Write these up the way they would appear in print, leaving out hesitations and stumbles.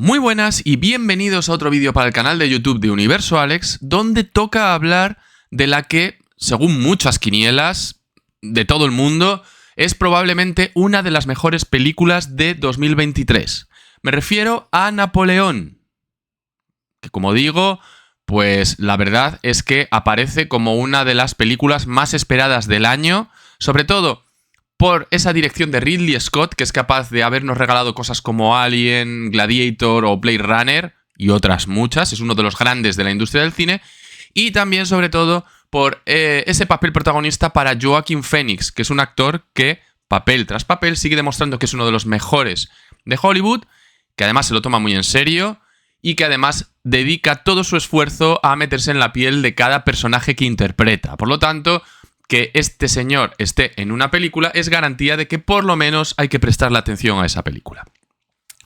Muy buenas y bienvenidos a otro vídeo para el canal de YouTube de Universo Alex, donde toca hablar de la que, según muchas quinielas de todo el mundo, es probablemente una de las mejores películas de 2023. Me refiero a Napoleón, que como digo, pues la verdad es que aparece como una de las películas más esperadas del año, sobre todo por esa dirección de Ridley Scott, que es capaz de habernos regalado cosas como Alien, Gladiator o Blade Runner y otras muchas. Es uno de los grandes de la industria del cine. Y también, sobre todo, por ese papel protagonista para Joaquin Phoenix, que es un actor que, papel tras papel, sigue demostrando que es uno de los mejores de Hollywood, que además se lo toma muy en serio y que además dedica todo su esfuerzo a meterse en la piel de cada personaje que interpreta. Por lo tanto, que este señor esté en una película es garantía de que por lo menos hay que prestarle atención a esa película.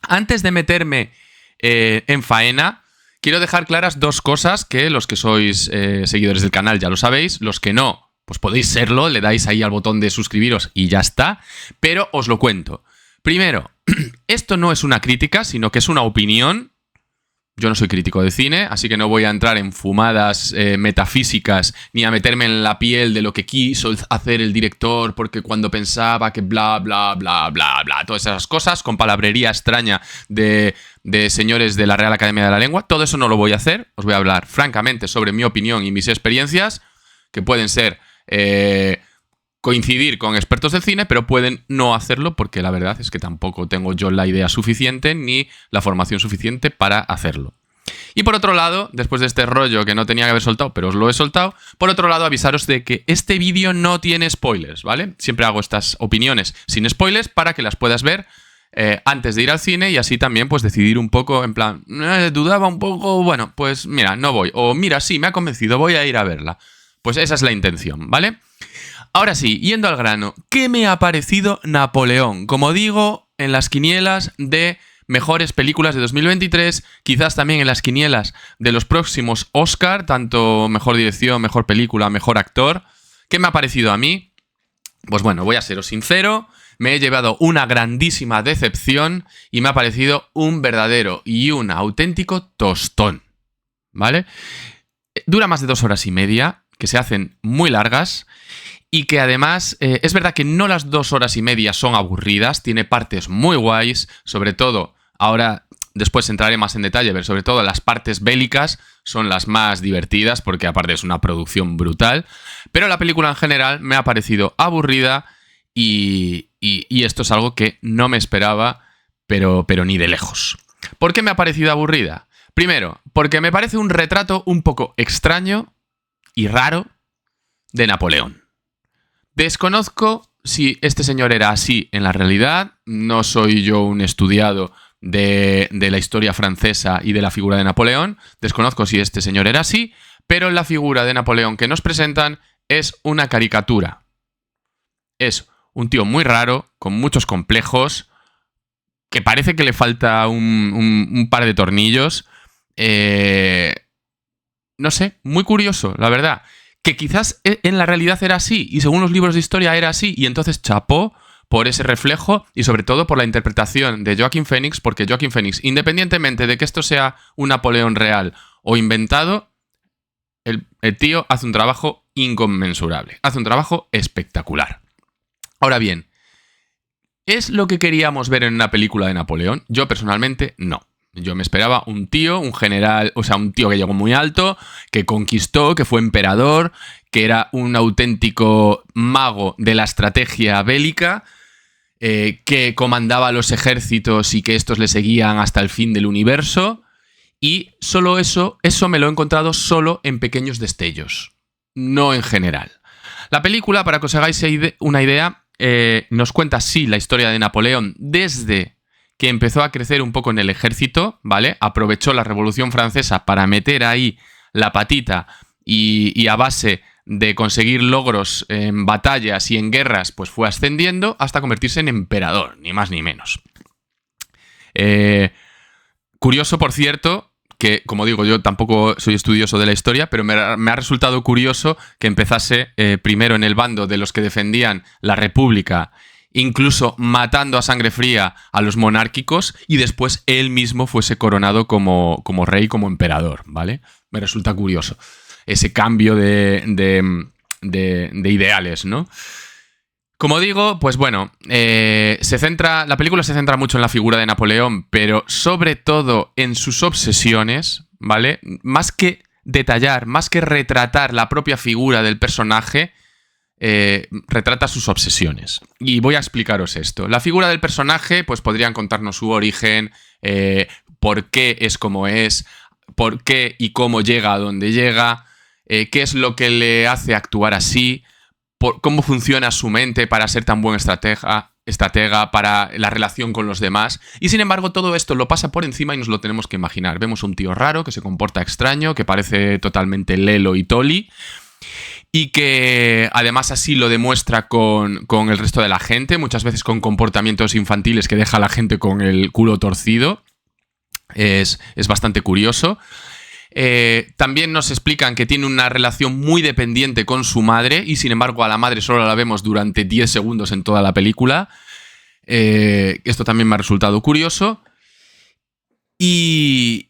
Antes de meterme en faena, quiero dejar claras dos cosas que los que sois seguidores del canal ya lo sabéis, los que no, pues podéis serlo, le dais ahí al botón de suscribiros y ya está, pero os lo cuento. Primero, esto no es una crítica, sino que es una opinión. Yo no soy crítico de cine, así que no voy a entrar en fumadas metafísicas ni a meterme en la piel de lo que quiso hacer el director porque cuando pensaba que bla, bla, bla, bla, bla, todas esas cosas con palabrería extraña de señores de la Real Academia de la Lengua. Todo eso no lo voy a hacer. Os voy a hablar francamente sobre mi opinión y mis experiencias, que pueden ser coincidir con expertos del cine, pero pueden no hacerlo porque la verdad es que tampoco tengo yo la idea suficiente ni la formación suficiente para hacerlo. Y por otro lado, después de este rollo que no tenía que haber soltado, pero os lo he soltado, por otro lado avisaros de que este vídeo no tiene spoilers, ¿vale? Siempre hago estas opiniones sin spoilers para que las puedas ver antes de ir al cine y así también pues decidir un poco, en plan, dudaba un poco, bueno, pues mira, no voy. O mira, sí, me ha convencido, voy a ir a verla. Pues esa es la intención, ¿vale? Ahora sí, yendo al grano, ¿qué me ha parecido Napoleón? Como digo, en las quinielas de mejores películas de 2023, quizás también en las quinielas de los próximos Oscar, tanto mejor dirección, mejor película, mejor actor. ¿Qué me ha parecido a mí? Pues bueno, voy a seros sincero, me he llevado una grandísima decepción y me ha parecido un verdadero y un auténtico tostón, ¿vale? Dura más de 2 horas y media, que se hacen muy largas. Y que además, es verdad que no las 2 horas y media son aburridas, tiene partes muy guays, sobre todo, ahora después entraré más en detalle, pero sobre todo las partes bélicas son las más divertidas, porque aparte es una producción brutal, pero la película en general me ha parecido aburrida y esto es algo que no me esperaba, pero ni de lejos. ¿Por qué me ha parecido aburrida? Primero, porque me parece un retrato un poco extraño y raro de Napoleón. Desconozco si este señor era así en la realidad, no soy yo un estudiado de la historia francesa y de la figura de Napoleón, desconozco si este señor era así, pero la figura de Napoleón que nos presentan es una caricatura. Es un tío muy raro, con muchos complejos, que parece que le falta un par de tornillos, no sé, muy curioso, la verdad. Que quizás en la realidad era así, y según los libros de historia era así, y entonces chapó por ese reflejo y sobre todo por la interpretación de Joaquin Phoenix, porque Joaquin Phoenix, independientemente de que esto sea un Napoleón real o inventado, el tío hace un trabajo inconmensurable, hace un trabajo espectacular. Ahora bien, ¿es lo que queríamos ver en una película de Napoleón? Yo personalmente no. Yo me esperaba un tío, un general, o sea, un tío que llegó muy alto, que conquistó, que fue emperador, que era un auténtico mago de la estrategia bélica, que comandaba los ejércitos y que estos le seguían hasta el fin del universo. Y solo eso me lo he encontrado solo en pequeños destellos, no en general. La película, para que os hagáis una idea, nos cuenta sí la historia de Napoleón desde que empezó a crecer un poco en el ejército, ¿vale? Aprovechó la Revolución Francesa para meter ahí la patita y a base de conseguir logros en batallas y en guerras, pues fue ascendiendo hasta convertirse en emperador, ni más ni menos. Curioso, por cierto, que, como digo, yo tampoco soy estudioso de la historia, pero me ha resultado curioso que empezase primero en el bando de los que defendían la República incluso matando a sangre fría a los monárquicos, y después él mismo fuese coronado como rey, como emperador, ¿vale? Me resulta curioso ese cambio de ideales, ¿no? Como digo, pues bueno, la película se centra mucho en la figura de Napoleón, pero sobre todo en sus obsesiones, ¿vale? Más que detallar, más que retratar la propia figura del personaje, retrata sus obsesiones. Y voy a explicaros esto. La figura del personaje, pues podrían contarnos su origen, por qué es como es, por qué y cómo llega a donde llega, qué es lo que le hace actuar así, cómo funciona su mente para ser tan buen estratega, para la relación con los demás. Y sin embargo, todo esto lo pasa por encima y nos lo tenemos que imaginar. Vemos un tío raro que se comporta extraño, que parece totalmente lelo y toli, y que además así lo demuestra con el resto de la gente, muchas veces con comportamientos infantiles que deja a la gente con el culo torcido. Es bastante curioso. También nos explican que tiene una relación muy dependiente con su madre, y sin embargo a la madre solo la vemos durante 10 segundos en toda la película. Esto también me ha resultado curioso. Y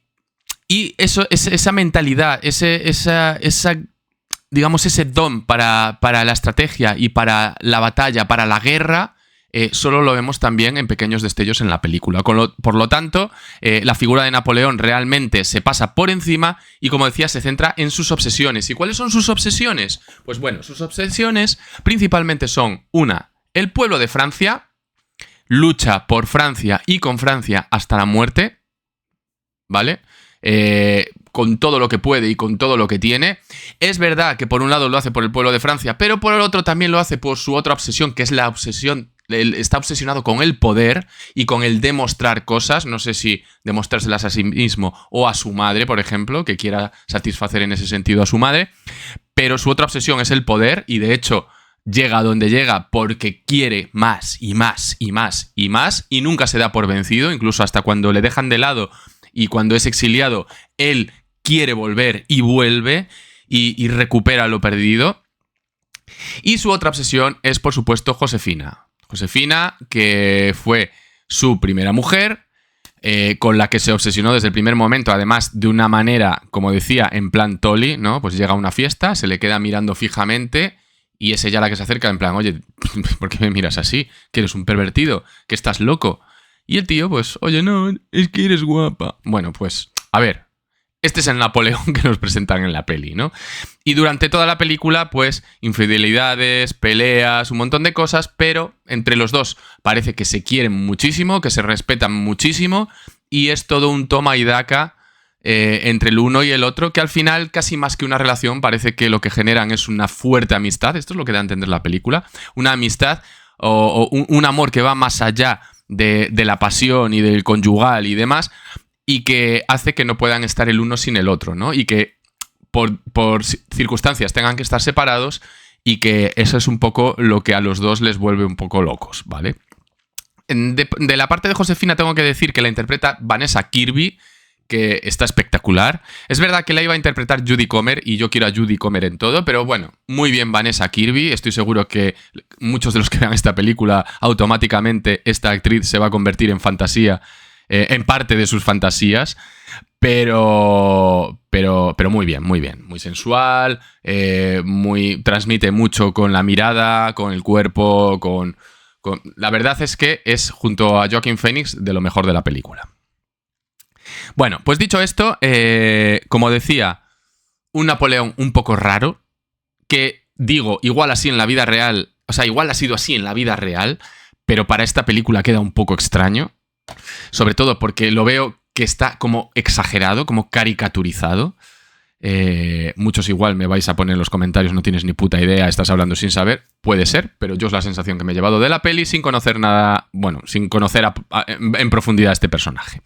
eso, esa mentalidad, digamos, ese don para la estrategia y para la batalla, para la guerra, solo lo vemos también en pequeños destellos en la película. Por lo tanto, la figura de Napoleón realmente se pasa por encima y, como decía, se centra en sus obsesiones. ¿Y cuáles son sus obsesiones? Pues bueno, sus obsesiones principalmente son: una, el pueblo de Francia, lucha por Francia y con Francia hasta la muerte, ¿vale? Con todo lo que puede y con todo lo que tiene. Es verdad que por un lado lo hace por el pueblo de Francia, pero por el otro también lo hace por su otra obsesión, que es la obsesión. Él está obsesionado con el poder y con el demostrar cosas. No sé si demostrárselas a sí mismo o a su madre, por ejemplo, que quiera satisfacer en ese sentido a su madre. Pero su otra obsesión es el poder, y de hecho llega a donde llega porque quiere más y más y más y más, y nunca se da por vencido, incluso hasta cuando le dejan de lado y cuando es exiliado, él quiere volver y vuelve y recupera lo perdido. Y su otra obsesión es, por supuesto, Josefina. Josefina, que fue su primera mujer, con la que se obsesionó desde el primer momento, además de una manera, como decía, en plan Tolly, ¿no? Pues llega a una fiesta, se le queda mirando fijamente y es ella la que se acerca en plan: oye, ¿por qué me miras así? ¿Que eres un pervertido? ¿Que estás loco? Y el tío, pues, oye, no, es que eres guapa. Bueno, pues, a ver, este es el Napoleón que nos presentan en la peli, ¿no? Y durante toda la película, pues, infidelidades, peleas, un montón de cosas, pero entre los dos parece que se quieren muchísimo, que se respetan muchísimo, y es todo un toma y daca entre el uno y el otro, que al final, casi más que una relación, parece que lo que generan es una fuerte amistad. Esto es lo que da a entender la película. Una amistad o un amor que va más allá de la pasión y del conyugal y demás, y que hace que no puedan estar el uno sin el otro, ¿no? Y que por circunstancias tengan que estar separados, y que eso es un poco lo que a los dos les vuelve un poco locos, ¿vale? De la parte de Josefina tengo que decir que la interpreta Vanessa Kirby, que está espectacular. Es verdad que la iba a interpretar Jodie Comer, y yo quiero a Jodie Comer en todo, pero bueno, muy bien Vanessa Kirby. Estoy seguro que muchos de los que vean esta película, automáticamente esta actriz se va a convertir en fantasía, en parte de sus fantasías, pero muy bien, muy sensual, transmite mucho con la mirada, con el cuerpo, la verdad es que es, junto a Joaquin Phoenix, de lo mejor de la película. Bueno, pues dicho esto, como decía, un Napoleón un poco raro, que digo, igual así en la vida real, o sea, igual ha sido así en la vida real, pero para esta película queda un poco extraño. Sobre todo porque lo veo que está como exagerado, como caricaturizado. Muchos igual me vais a poner en los comentarios: no tienes ni puta idea, estás hablando sin saber. Puede ser, pero yo es la sensación que me he llevado de la peli sin conocer nada, bueno, sin conocer en profundidad a este personaje.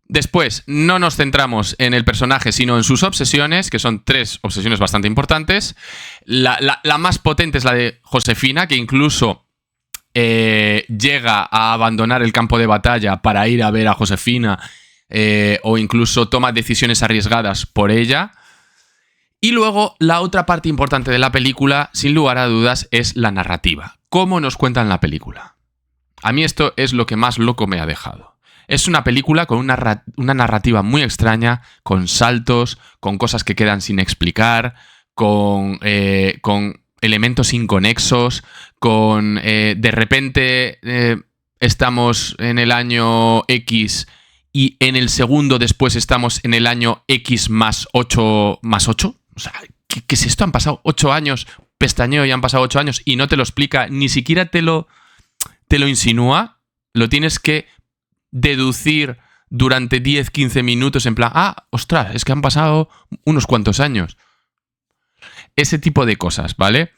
Después, no nos centramos en el personaje, sino en sus obsesiones, que son 3 obsesiones bastante importantes. La más potente es la de Josefina, que incluso llega a abandonar el campo de batalla para ir a ver a Josefina, o incluso toma decisiones arriesgadas por ella. Y luego, la otra parte importante de la película, sin lugar a dudas, es la narrativa. cómo nos cuentan la película. A mí esto es lo que más loco me ha dejado. Es una película con una narrativa muy extraña, con saltos, con cosas que quedan sin explicar, con elementos inconexos, con de repente estamos en el año X y en el segundo después estamos en el año X más 8 más 8. O sea, ¿qué es esto? Han pasado 8 años, pestañeo y han pasado 8 años y no te lo explica, ni siquiera te lo insinúa, lo tienes que deducir durante 10-15 minutos en plan, ostras, es que han pasado unos cuantos años. Ese tipo de cosas, ¿vale?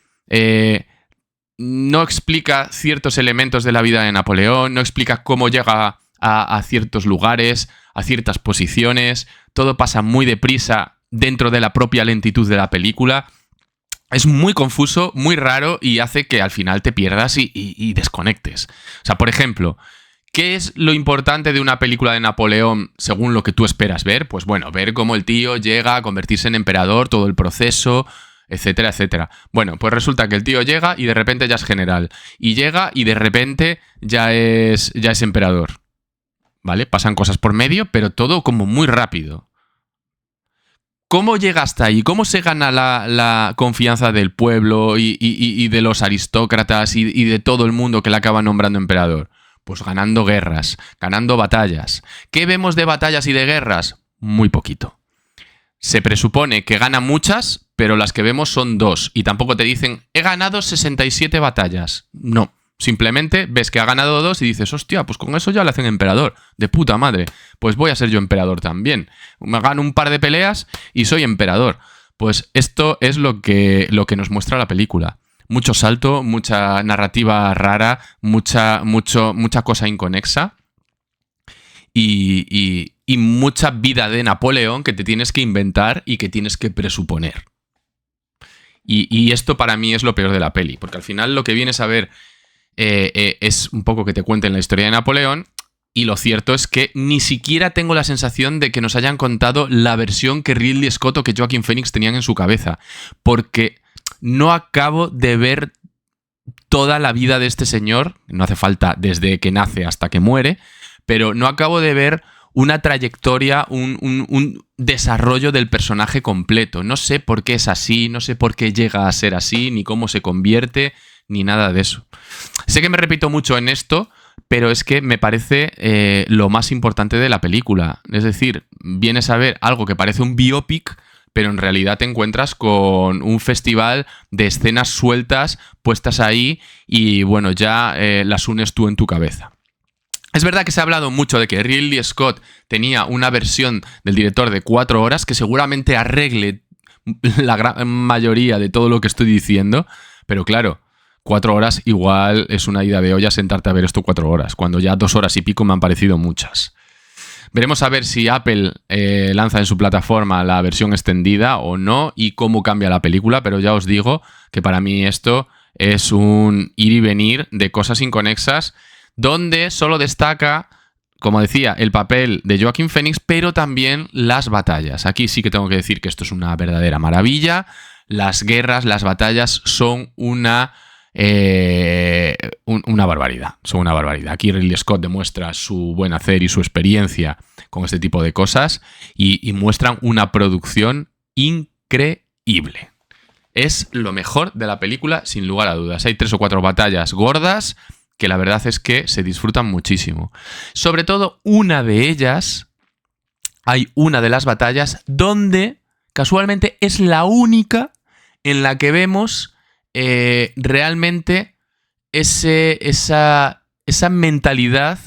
No explica ciertos elementos de la vida de Napoleón, no explica cómo llega a ciertos lugares, a ciertas posiciones, todo pasa muy deprisa dentro de la propia lentitud de la película. Es muy confuso, muy raro y hace que al final te pierdas y desconectes. O sea, por ejemplo, ¿qué es lo importante de una película de Napoleón según lo que tú esperas ver? Pues bueno, ver cómo el tío llega a convertirse en emperador, todo el proceso, etcétera, etcétera. Bueno, pues resulta que el tío llega y de repente ya es general. Y llega y de repente ya es emperador. ¿Vale? Pasan cosas por medio, pero todo como muy rápido. ¿Cómo llega hasta ahí? ¿Cómo se gana la confianza del pueblo y de los aristócratas y de todo el mundo que le acaba nombrando emperador? Pues ganando guerras, ganando batallas. ¿Qué vemos de batallas y de guerras? Muy poquito. Se presupone que gana muchas, pero las que vemos son 2. Y tampoco te dicen, he ganado 67 batallas. No. Simplemente ves que ha ganado 2 y dices, hostia, pues con eso ya le hacen emperador. De puta madre. Pues voy a ser yo emperador también. Me gano un par de peleas y soy emperador. Pues esto es lo que nos muestra la película. Mucho salto, mucha narrativa rara, mucha cosa inconexa y mucha vida de Napoleón que te tienes que inventar y que tienes que presuponer. Y esto para mí es lo peor de la peli, porque al final lo que vienes a ver es un poco que te cuenten la historia de Napoleón, y lo cierto es que ni siquiera tengo la sensación de que nos hayan contado la versión que Ridley Scott o que Joaquin Phoenix tenían en su cabeza, porque no acabo de ver toda la vida de este señor, no hace falta desde que nace hasta que muere, pero no acabo de ver una trayectoria, un desarrollo del personaje completo. No sé por qué es así, no sé por qué llega a ser así, ni cómo se convierte, ni nada de eso. Sé que me repito mucho en esto, pero es que me parece lo más importante de la película. Es decir, vienes a ver algo que parece un biopic, pero en realidad te encuentras con un festival de escenas sueltas puestas ahí y bueno, ya las unes tú en tu cabeza. Es verdad que se ha hablado mucho de que Ridley Scott tenía una versión del director de 4 horas que seguramente arregle la gran mayoría de todo lo que estoy diciendo, pero claro, 4 horas igual es una ida de olla sentarte a ver esto 4 horas, cuando ya 2 horas y pico me han parecido muchas. Veremos a ver si Apple lanza en su plataforma la versión extendida o no y cómo cambia la película, pero ya os digo que para mí esto es un ir y venir de cosas inconexas donde solo destaca, como decía, el papel de Joaquin Phoenix, pero también las batallas. Aquí sí que tengo que decir que esto es una verdadera maravilla. Las guerras, las batallas son una barbaridad. Son una barbaridad. Aquí Ridley Scott demuestra su buen hacer y su experiencia con este tipo de cosas y muestran una producción increíble. Es lo mejor de la película, sin lugar a dudas. Hay 3 o 4 batallas gordas que la verdad es que se disfrutan muchísimo. Sobre todo una de ellas, hay una de las batallas donde casualmente es la única en la que vemos realmente esa mentalidad,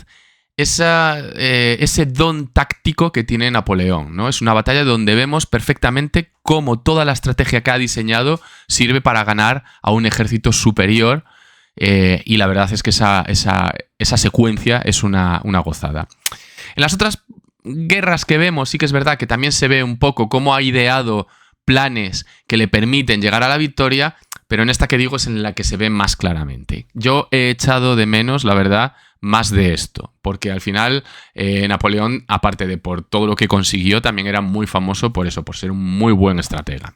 ese don táctico que tiene Napoleón, ¿no? Es una batalla donde vemos perfectamente cómo toda la estrategia que ha diseñado sirve para ganar a un ejército superior. Y la verdad es que esa secuencia es una gozada. En las otras guerras que vemos sí que es verdad que también se ve un poco cómo ha ideado planes que le permiten llegar a la victoria, pero en esta que digo es en la que se ve más claramente. Yo he echado de menos, la verdad, más de esto, porque al final Napoleón, aparte de por todo lo que consiguió, también era muy famoso por eso, por ser un muy buen estratega.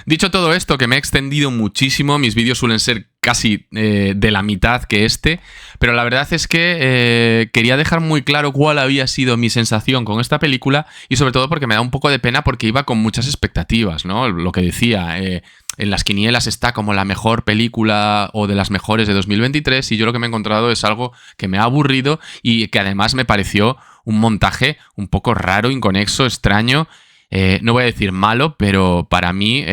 Dicho todo esto, que me he extendido muchísimo, mis vídeos suelen ser casi de la mitad que este, pero la verdad es que quería dejar muy claro cuál había sido mi sensación con esta película y sobre todo porque me da un poco de pena porque iba con muchas expectativas, ¿no? Lo que decía, en las quinielas está como la mejor película o de las mejores de 2023 y yo lo que me he encontrado es algo que me ha aburrido y que además me pareció un montaje un poco raro, inconexo, extraño. No voy a decir malo, pero para mí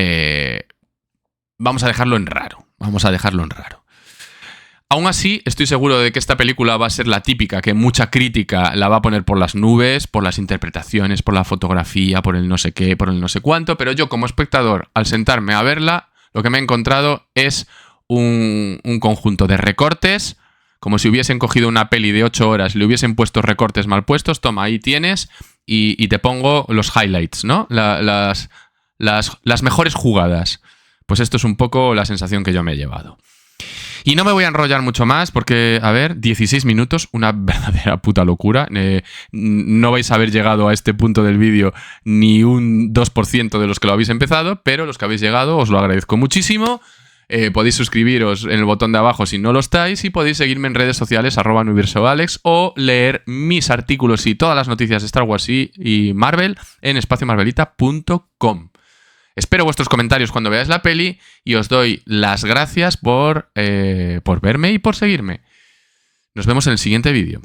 vamos a dejarlo en raro. Vamos a dejarlo en raro. Aún así, estoy seguro de que esta película va a ser la típica, que mucha crítica la va a poner por las nubes, por las interpretaciones, por la fotografía, por el no sé qué, por el no sé cuánto, pero yo como espectador, al sentarme a verla, lo que me he encontrado es un conjunto de recortes, como si hubiesen cogido una peli de 8 horas y le hubiesen puesto recortes mal puestos. Toma, ahí tienes, y te pongo los highlights, ¿no? Las mejores jugadas. Pues esto es un poco la sensación que yo me he llevado. Y no me voy a enrollar mucho más porque, a ver, 16 minutos, una verdadera puta locura. No vais a haber llegado a este punto del vídeo ni un 2% de los que lo habéis empezado, pero los que habéis llegado os lo agradezco muchísimo. Podéis suscribiros en el botón de abajo si no lo estáis y podéis seguirme en redes sociales @universoalex o leer mis artículos y todas las noticias de Star Wars y Marvel en espaciomarvelita.com. Espero vuestros comentarios cuando veáis la peli y os doy las gracias por verme y por seguirme. Nos vemos en el siguiente vídeo.